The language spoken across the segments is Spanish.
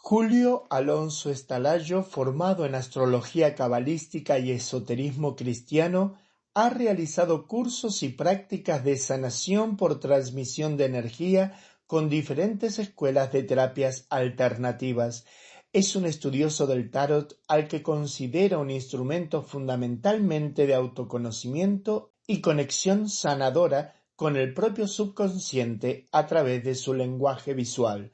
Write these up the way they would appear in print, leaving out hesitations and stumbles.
Julio Alonso Estalayo, formado en astrología cabalística y esoterismo cristiano, ha realizado cursos y prácticas de sanación por transmisión de energía con diferentes escuelas de terapias alternativas. Es un estudioso del tarot al que considera un instrumento fundamentalmente de autoconocimiento y conexión sanadora con el propio subconsciente a través de su lenguaje visual.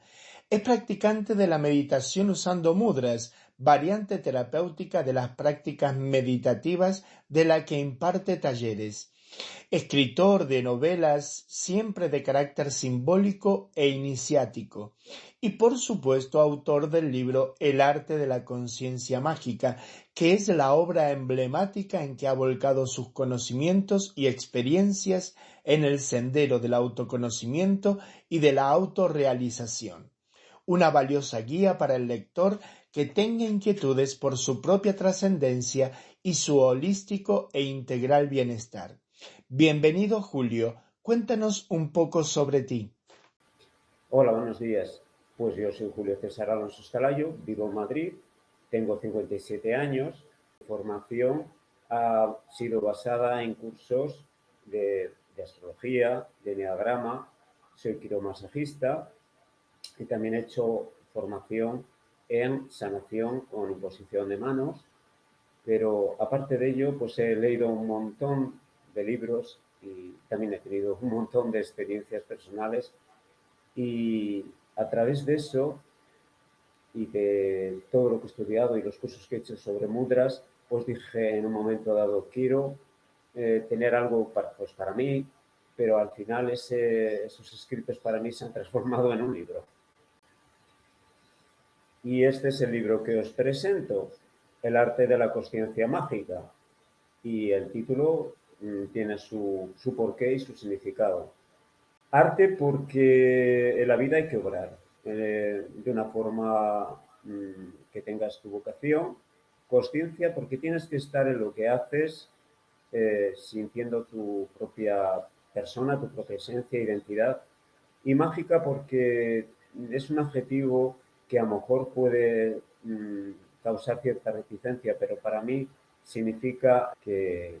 Es practicante de la meditación usando mudras, variante terapéutica de las prácticas meditativas de la que imparte talleres. Escritor de novelas siempre de carácter simbólico e iniciático. Y por supuesto autor del libro El arte de la conciencia mágica, que es la obra emblemática en que ha volcado sus conocimientos y experiencias en el sendero del autoconocimiento y de la autorrealización. Una valiosa guía para el lector que tenga inquietudes por su propia trascendencia y su holístico e integral bienestar. Bienvenido, Julio. Cuéntanos un poco sobre ti. Hola, buenos días. Pues yo soy Julio César Alonso Estalayo, vivo en Madrid, tengo 57 años. Mi formación ha sido basada en cursos de astrología, de enneagrama, soy quiromasajista y también he hecho formación en sanación con imposición de manos, pero aparte de ello, pues he leído un montón de libros y también he tenido un montón de experiencias personales. Y a través de eso y de todo lo que he estudiado y los cursos que he hecho sobre mudras, pues dije en un momento dado, quiero tener algo para mí, pero al final esos escritos para mí se han transformado en un libro. Y este es el libro que os presento, El arte de la consciencia mágica. Y el título tiene su porqué y su significado. Arte porque en la vida hay que obrar de una forma que tengas tu vocación. Consciencia porque tienes que estar en lo que haces, sintiendo tu propia persona, tu propia esencia, identidad. Y mágica porque es un adjetivo que a lo mejor puede causar cierta reticencia, pero para mí significa que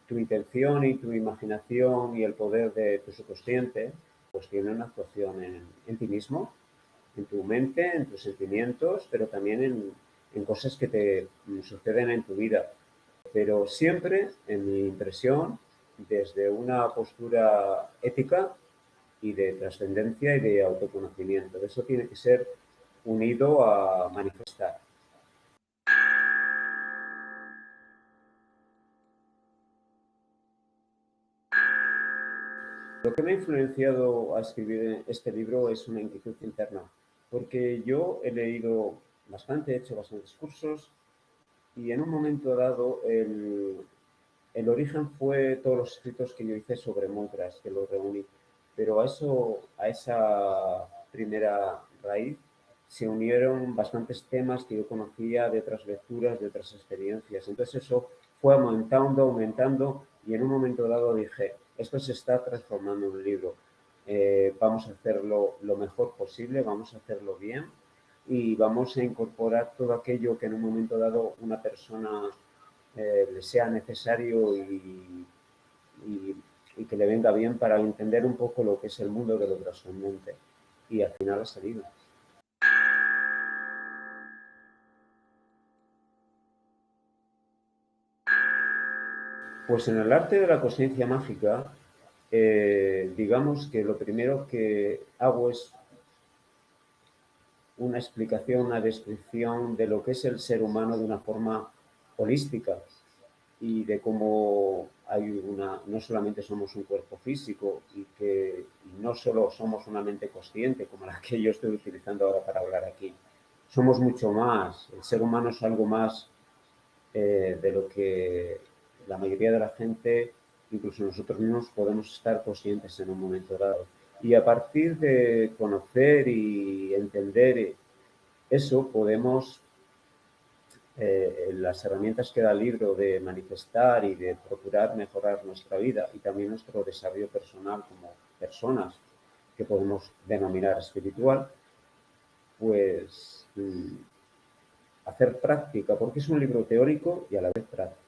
tu intención y tu imaginación y el poder de tu subconsciente pues tiene una actuación en ti mismo, en tu mente, en tus sentimientos, pero también en cosas que te suceden en tu vida. Pero siempre, en mi impresión, desde una postura ética y de trascendencia y de autoconocimiento. Eso tiene que ser unido a manifestar. Lo que me ha influenciado a escribir este libro es una inquietud interna, porque yo he leído bastante, he hecho bastantes cursos y en un momento dado el origen fue todos los escritos que yo hice sobre mudras, que los reuní. Pero a esa primera raíz se unieron bastantes temas que yo conocía de otras lecturas, de otras experiencias. Entonces eso fue aumentando y en un momento dado dije, esto se está transformando en un libro. Vamos a hacerlo lo mejor posible, vamos a hacerlo bien y vamos a incorporar todo aquello que en un momento dado una persona le sea necesario y que le venga bien para entender un poco lo que es el mundo de lo trascendente. Y al final ha salido. Pues en el arte de la conciencia mágica, digamos que lo primero que hago es una explicación, una descripción de lo que es el ser humano de una forma holística y de cómo no solamente somos un cuerpo físico y no solo somos una mente consciente como la que yo estoy utilizando ahora para hablar aquí. Somos mucho más. El ser humano es algo más de lo que la mayoría de la gente, incluso nosotros mismos, podemos estar conscientes en un momento dado. Y a partir de conocer y entender eso, podemos, las herramientas que da el libro de manifestar y de procurar mejorar nuestra vida y también nuestro desarrollo personal como personas que podemos denominar espiritual, pues hacer práctica, porque es un libro teórico y a la vez práctico.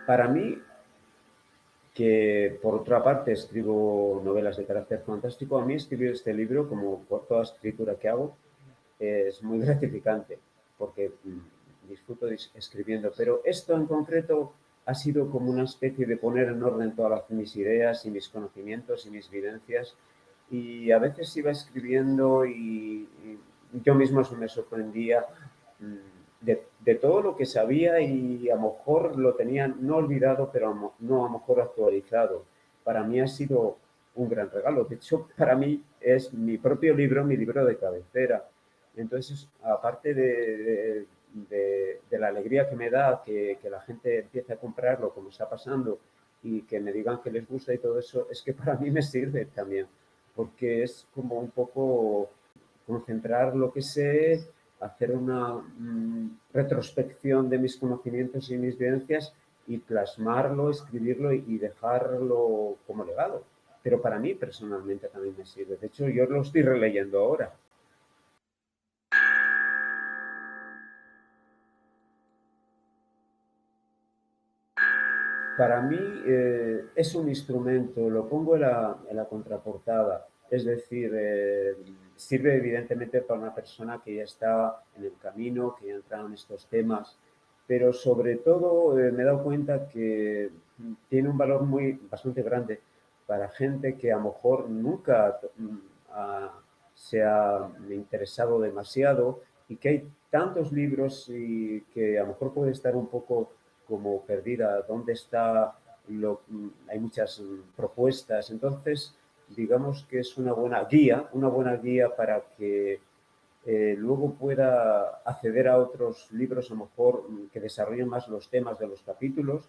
Para mí, que por otra parte escribo novelas de carácter fantástico, a mí escribir este libro, como por toda escritura que hago, es muy gratificante, porque disfruto escribiendo. Pero esto en concreto ha sido como una especie de poner en orden todas mis ideas y mis conocimientos y mis vivencias. Y a veces iba escribiendo y yo mismo me sorprendía de todo lo que sabía y a lo mejor lo tenía no olvidado, pero no a lo mejor actualizado. Para mí ha sido un gran regalo. De hecho, para mí es mi propio libro, mi libro de cabecera. Entonces, aparte de la alegría que me da que la gente empiece a comprarlo como está pasando y que me digan que les gusta y todo eso, es que para mí me sirve también, porque es como un poco concentrar lo que sé, hacer una retrospección de mis conocimientos y mis vivencias y plasmarlo, escribirlo y dejarlo como legado. Pero para mí personalmente también me sirve. De hecho, yo lo estoy releyendo ahora. Para mí es un instrumento, lo pongo en la contraportada, es decir, sirve evidentemente para una persona que ya está en el camino, que ya ha entrado en estos temas, pero sobre todo me he dado cuenta que tiene un valor bastante grande para gente que a lo mejor nunca se ha interesado demasiado y que hay tantos libros y que a lo mejor puede estar un poco como perdida, dónde está hay muchas propuestas. Entonces, digamos que es una buena guía para que luego pueda acceder a otros libros a lo mejor que desarrollen más los temas de los capítulos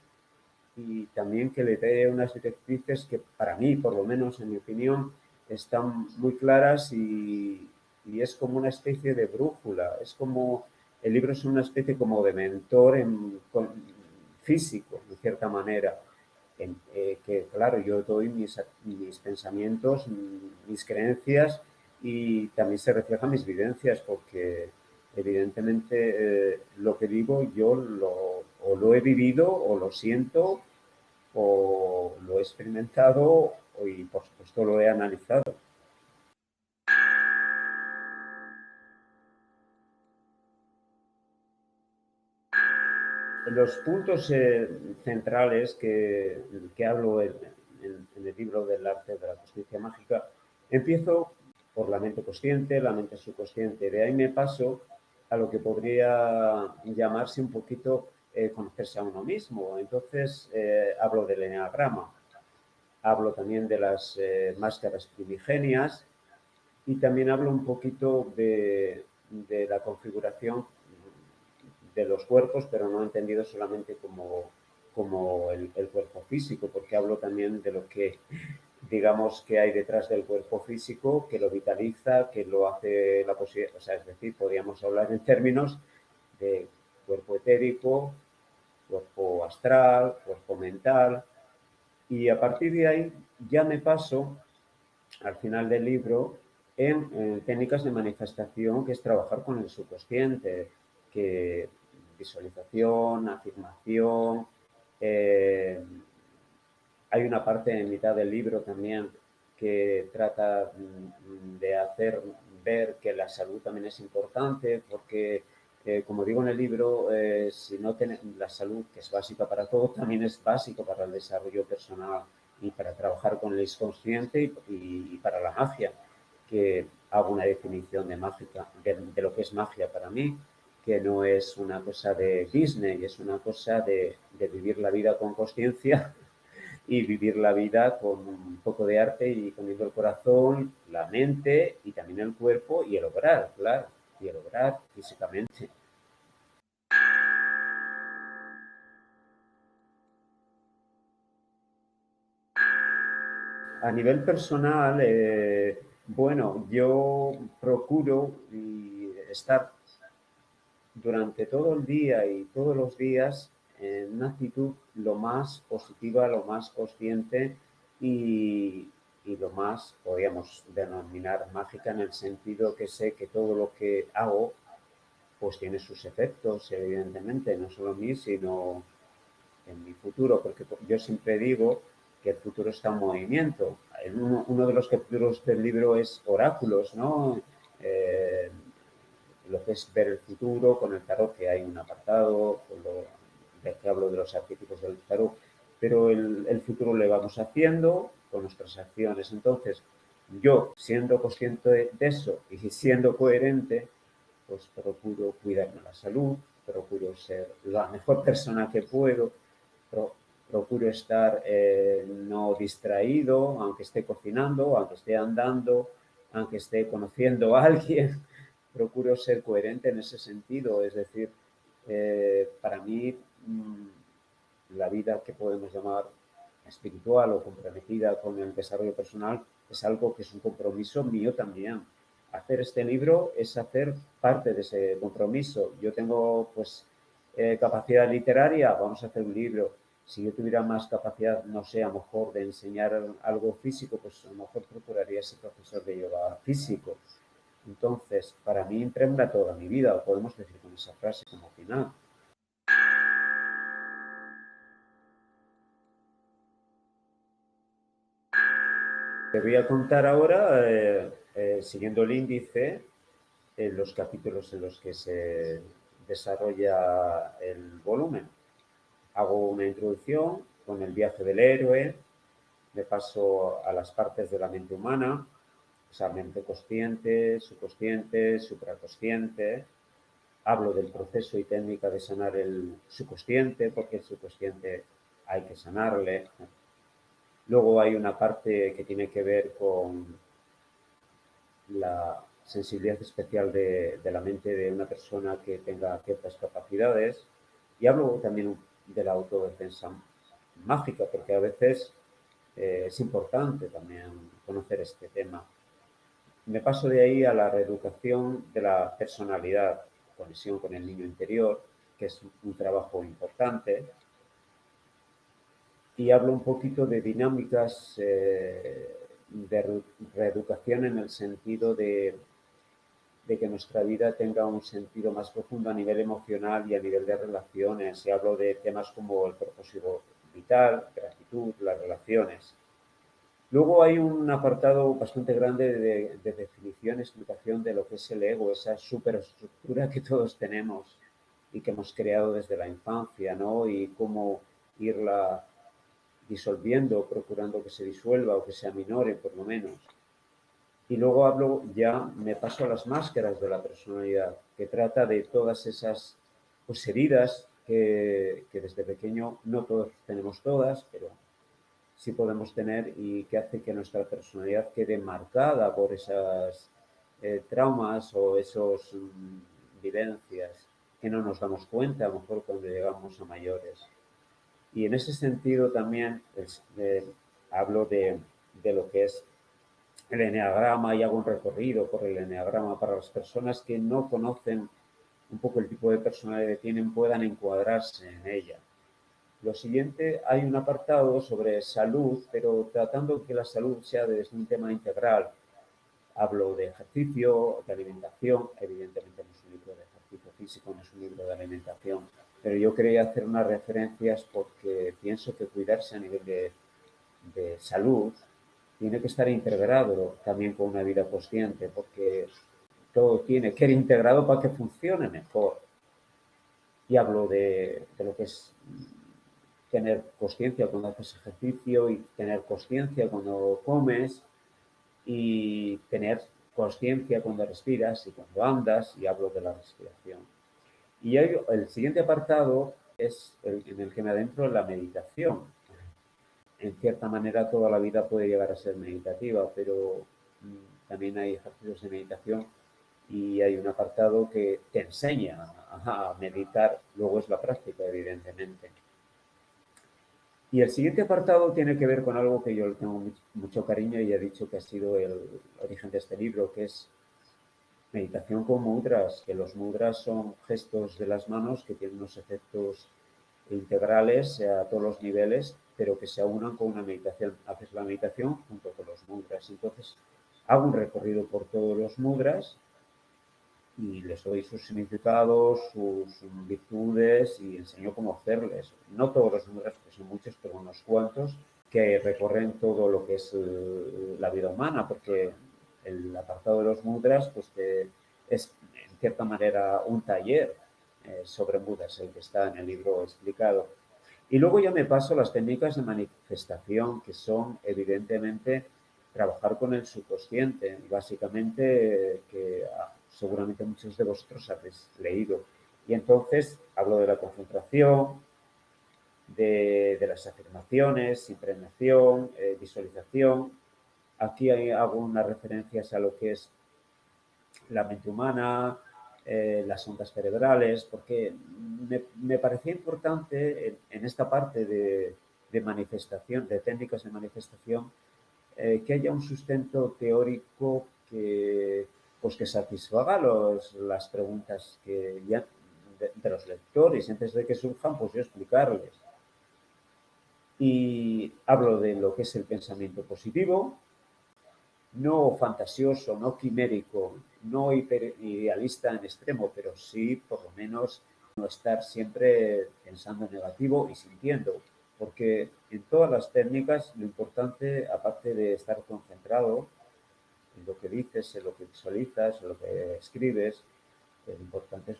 y también que le dé unas directrices que para mí, por lo menos en mi opinión, están muy claras y es como una especie de brújula, es como, el libro es una especie como de mentor físico, de cierta manera, que claro, yo doy mis pensamientos, mis creencias y también se reflejan mis vivencias porque evidentemente lo que digo yo o lo he vivido o lo siento o lo he experimentado y por supuesto lo he analizado. Los puntos centrales que hablo en el libro del arte de la conciencia mágica, empiezo por la mente consciente, la mente subconsciente. De ahí me paso a lo que podría llamarse un poquito conocerse a uno mismo. Entonces hablo del eneagrama, hablo también de las máscaras primigenias y también hablo un poquito de la configuración de los cuerpos, pero no entendido solamente como el cuerpo físico, porque hablo también de lo que, digamos, que hay detrás del cuerpo físico, que lo vitaliza, que lo hace la posibilidad, o sea, es decir, podríamos hablar en términos de cuerpo etérico, cuerpo astral, cuerpo mental, y a partir de ahí ya me paso al final del libro en técnicas de manifestación, que es trabajar con el subconsciente, que visualización, afirmación. Hay una parte en mitad del libro también que trata de hacer ver que la salud también es importante, porque, como digo en el libro, si no la salud, que es básica para todo, también es básico para el desarrollo personal y para trabajar con el inconsciente y para la magia, que hago una definición de lo que es magia para mí, que no es una cosa de Disney, es una cosa de vivir la vida con conciencia y vivir la vida con un poco de arte y poniendo el corazón, la mente y también el cuerpo y el obrar, claro, y el obrar físicamente. A nivel personal, bueno, yo procuro estar durante todo el día y todos los días en una actitud lo más positiva, lo más consciente y lo más, podríamos denominar mágica, en el sentido que sé que todo lo que hago pues tiene sus efectos, evidentemente, no solo en mí, sino en mi futuro, porque yo siempre digo que el futuro está en movimiento. Uno de los capítulos del libro es oráculos, ¿no? Eh, lo que es ver el futuro con el tarot, que hay un apartado, de que hablo de los arquetipos del tarot, pero el futuro le vamos haciendo con nuestras acciones. Entonces, yo, siendo consciente de eso y siendo coherente, pues procuro cuidarme la salud, procuro ser la mejor persona que puedo, procuro estar no distraído, aunque esté cocinando, aunque esté andando, aunque esté conociendo a alguien, procuro ser coherente en ese sentido. Es decir, para mí la vida que podemos llamar espiritual o comprometida con el desarrollo personal es algo que es un compromiso mío también. Hacer este libro es hacer parte de ese compromiso. Yo tengo pues capacidad literaria, vamos a hacer un libro. Si yo tuviera más capacidad, no sé, a lo mejor de enseñar algo físico, pues a lo mejor procuraría ser profesor de yoga físico. Entonces, para mí impregna toda mi vida, o podemos decir con esa frase como final. Te voy a contar ahora, siguiendo el índice, en los capítulos en los que se desarrolla el volumen. Hago una introducción con el viaje del héroe, me paso a las partes de la mente humana, o sea, mente consciente, subconsciente, supraconsciente. Hablo del proceso y técnica de sanar el subconsciente, porque el subconsciente hay que sanarle. Luego hay una parte que tiene que ver con la sensibilidad especial de la mente de una persona que tenga ciertas capacidades. Y hablo también de la autodefensa mágica, porque a veces es importante también conocer este tema. Me paso de ahí a la reeducación de la personalidad, conexión con el niño interior, que es un trabajo importante. Y hablo un poquito de dinámicas de reeducación en el sentido de que nuestra vida tenga un sentido más profundo a nivel emocional y a nivel de relaciones. Y hablo de temas como el propósito vital, gratitud, las relaciones. Luego hay un apartado bastante grande de definición, explicación de lo que es el ego, esa superestructura que todos tenemos y que hemos creado desde la infancia, ¿no? Y cómo irla disolviendo, procurando que se disuelva o que se aminore por lo menos. Y luego hablo, ya me paso a las máscaras de la personalidad, que trata de todas esas pues, heridas que desde pequeño no todos tenemos todas, pero sí podemos tener y que hace que nuestra personalidad quede marcada por esas traumas o esos vivencias que no nos damos cuenta a lo mejor cuando llegamos a mayores. Y en ese sentido también hablo de lo que es el eneagrama y hago un recorrido por el eneagrama para las personas que no conocen un poco el tipo de personalidad que tienen, puedan encuadrarse en ella. Lo siguiente, hay un apartado sobre salud, pero tratando que la salud sea desde un tema integral. Hablo de ejercicio, de alimentación, evidentemente no es un libro de ejercicio físico, no es un libro de alimentación, pero yo quería hacer unas referencias porque pienso que cuidarse a nivel de salud tiene que estar integrado también con una vida consciente, porque todo tiene que ir integrado para que funcione mejor. Y hablo de lo que es tener consciencia cuando haces ejercicio y tener consciencia cuando comes y tener consciencia cuando respiras y cuando andas, y hablo de la respiración. Y el siguiente apartado es en el que me adentro en la meditación. En cierta manera toda la vida puede llegar a ser meditativa, pero también hay ejercicios de meditación y hay un apartado que te enseña a meditar, luego es la práctica, evidentemente. Y el siguiente apartado tiene que ver con algo que yo le tengo mucho cariño y he dicho que ha sido el origen de este libro, que es meditación con mudras, que los mudras son gestos de las manos que tienen unos efectos integrales a todos los niveles, pero que se aunan con una meditación. Haces la meditación junto con los mudras. Entonces, hago un recorrido por todos los mudras y les doy sus significados, sus virtudes y enseño cómo hacerles. No todos los mudras, porque son muchos, pero unos cuantos que recorren todo lo que es la vida humana, porque el apartado de los mudras pues es en cierta manera un taller sobre mudras, el que está en el libro explicado. Y luego ya me paso a las técnicas de manifestación, que son evidentemente trabajar con el subconsciente, básicamente que seguramente muchos de vosotros habéis leído. Y entonces hablo de la concentración, de las afirmaciones, impregnación, visualización. Aquí hago unas referencias a lo que es la mente humana, las ondas cerebrales, porque me parecía importante en esta parte de manifestación, de técnicas de manifestación, que haya un sustento teórico que, pues que satisfaga las preguntas que ya de los lectores, antes de que surjan, pues yo explicarles. Y hablo de lo que es el pensamiento positivo, no fantasioso, no quimérico, no hiperidealista en extremo, pero sí, por lo menos, no estar siempre pensando en negativo y sintiendo, porque en todas las técnicas lo importante, aparte de estar concentrado en lo que dices, en lo que visualizas, en lo que escribes, lo importante es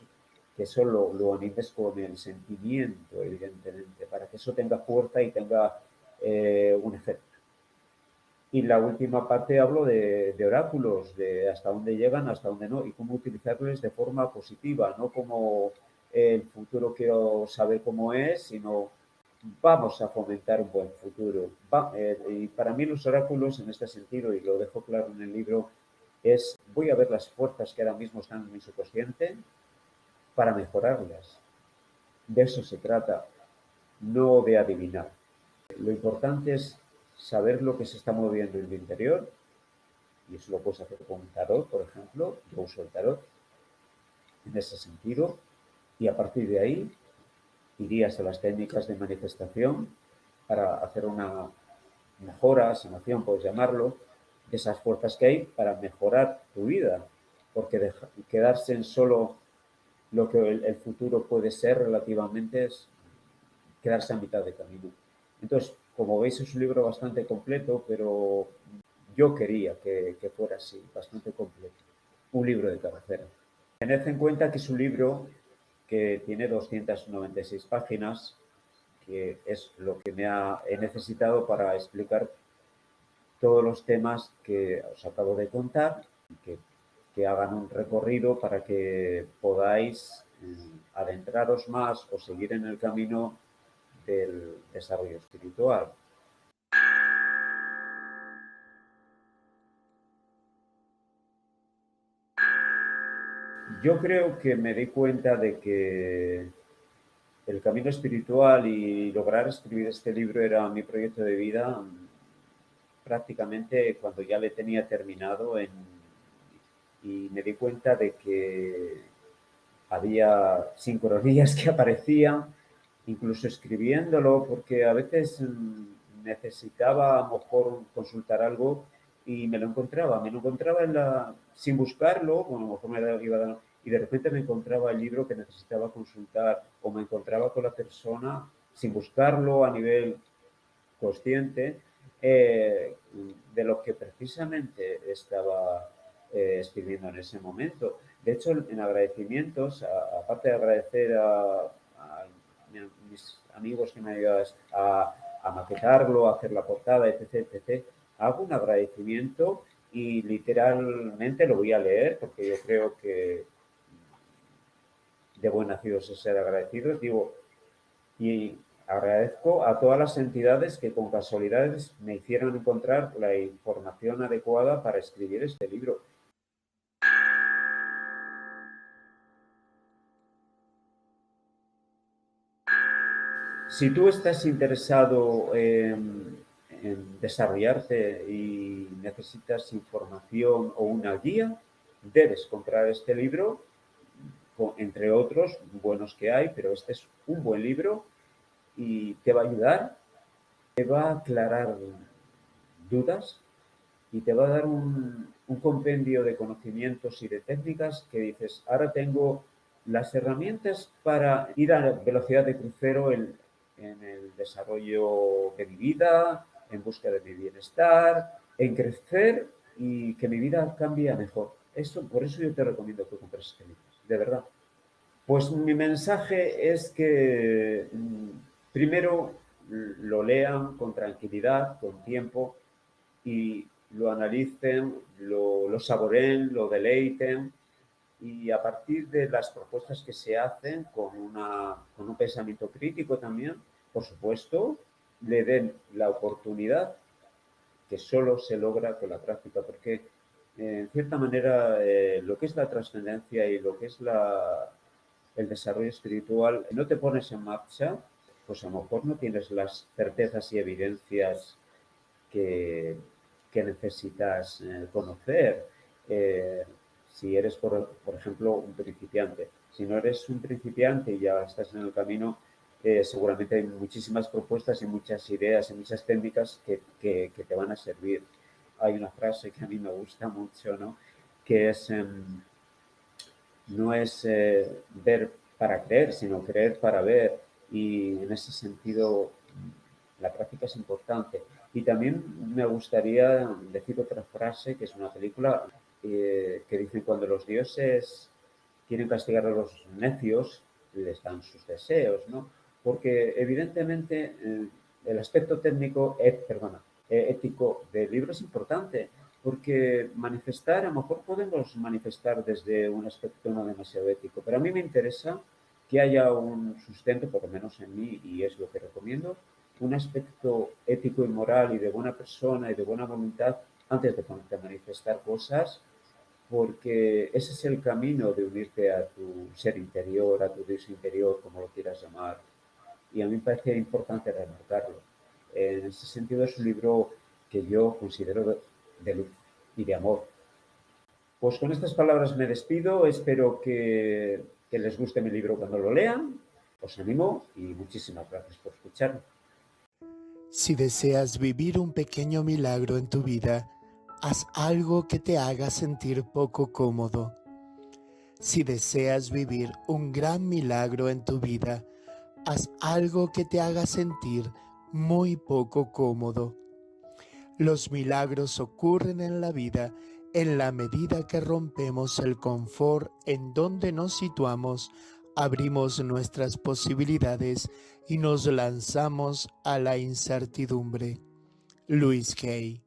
que eso lo animes con el sentimiento, evidentemente, para que eso tenga fuerza y tenga un efecto. Y la última parte hablo de oráculos, de hasta dónde llegan, hasta dónde no, y cómo utilizarles de forma positiva, no como el futuro quiero saber cómo es, sino vamos a fomentar un buen futuro. Y para mí los oráculos en este sentido, y lo dejo claro en el libro, es voy a ver las fuerzas que ahora mismo están en mi subconsciente para mejorarlas. De eso se trata, no de adivinar. Lo importante es saber lo que se está moviendo en el interior, y eso lo puedes hacer con un tarot, por ejemplo. Yo uso el tarot en ese sentido, y a partir de ahí irías a las técnicas de manifestación para hacer una mejora, sanación, puedes llamarlo, de esas fuerzas que hay para mejorar tu vida, porque quedarse en solo lo que el futuro puede ser relativamente es quedarse a mitad de camino. Entonces, como veis, es un libro bastante completo, pero yo quería que fuera así, bastante completo. Un libro de cabecera. Tened en cuenta que es un libro que tiene 296 páginas, que es lo que he necesitado para explicar todos los temas que os acabo de contar, que hagan un recorrido para que podáis adentraros más o seguir en el camino del desarrollo espiritual. Yo creo que me di cuenta de que el camino espiritual y lograr escribir este libro era mi proyecto de vida prácticamente cuando ya le tenía terminado y me di cuenta de que había sincronías que aparecían, incluso escribiéndolo, porque a veces necesitaba a lo mejor consultar algo y me lo encontraba sin buscarlo, bueno, a lo mejor me iba dando, y de repente me encontraba el libro que necesitaba consultar o me encontraba con la persona sin buscarlo a nivel consciente de lo que precisamente estaba escribiendo en ese momento. De hecho, en agradecimientos, aparte de agradecer a mis amigos que me ayudan a maquetarlo, a hacer la portada, etc., etc., hago un agradecimiento y literalmente lo voy a leer porque yo creo que de buen nacido es ser agradecidos. Digo, y agradezco a todas las entidades que con casualidades me hicieron encontrar la información adecuada para escribir este libro. Si tú estás interesado en desarrollarte y necesitas información o una guía, debes comprar este libro, entre otros buenos que hay, pero este es un buen libro y te va a ayudar, te va a aclarar dudas y te va a dar un compendio de conocimientos y de técnicas que dices, ahora tengo las herramientas para ir a velocidad de crucero en el desarrollo de mi vida, en busca de mi bienestar, en crecer y que mi vida cambie a mejor. Eso, por eso yo te recomiendo que compres este libro, de verdad. Pues mi mensaje es que primero lo lean con tranquilidad, con tiempo, y lo analicen, lo saboreen, lo deleiten y a partir de las propuestas que se hacen con un pensamiento crítico también, por supuesto, le den la oportunidad que solo se logra con la práctica, porque en cierta manera lo que es la trascendencia y lo que es el desarrollo espiritual, no te pones en marcha, pues a lo mejor no tienes las certezas y evidencias que, que necesitas conocer. Eh, si eres, por ejemplo, un principiante. Si no eres un principiante y ya estás en el camino, seguramente hay muchísimas propuestas y muchas ideas y muchas técnicas que te van a servir. Hay una frase que a mí me gusta mucho, ¿no? Que es, no es ver para creer, sino creer para ver. Y en ese sentido, la práctica es importante. Y también me gustaría decir otra frase, que es una película que dice, cuando los dioses quieren castigar a los necios, les dan sus deseos, ¿no? Porque evidentemente el aspecto técnico, ético del libro es importante, porque manifestar, a lo mejor podemos manifestar desde un aspecto no demasiado ético, pero a mí me interesa que haya un sustento, por lo menos en mí, y es lo que recomiendo, un aspecto ético y moral y de buena persona y de buena voluntad antes de ponerte a manifestar cosas, porque ese es el camino de unirte a tu ser interior, a tu Dios interior, como lo quieras llamar. Y a mí me parece importante remarcarlo. En ese sentido es un libro que yo considero de luz y de amor. Pues con estas palabras me despido, espero que les guste mi libro cuando lo lean, os animo y muchísimas gracias por escucharme. Si deseas vivir un pequeño milagro en tu vida, haz algo que te haga sentir poco cómodo. Si deseas vivir un gran milagro en tu vida, haz algo que te haga sentir muy poco cómodo. Los milagros ocurren en la vida en la medida que rompemos el confort en donde nos situamos, abrimos nuestras posibilidades y nos lanzamos a la incertidumbre. Louis Hay.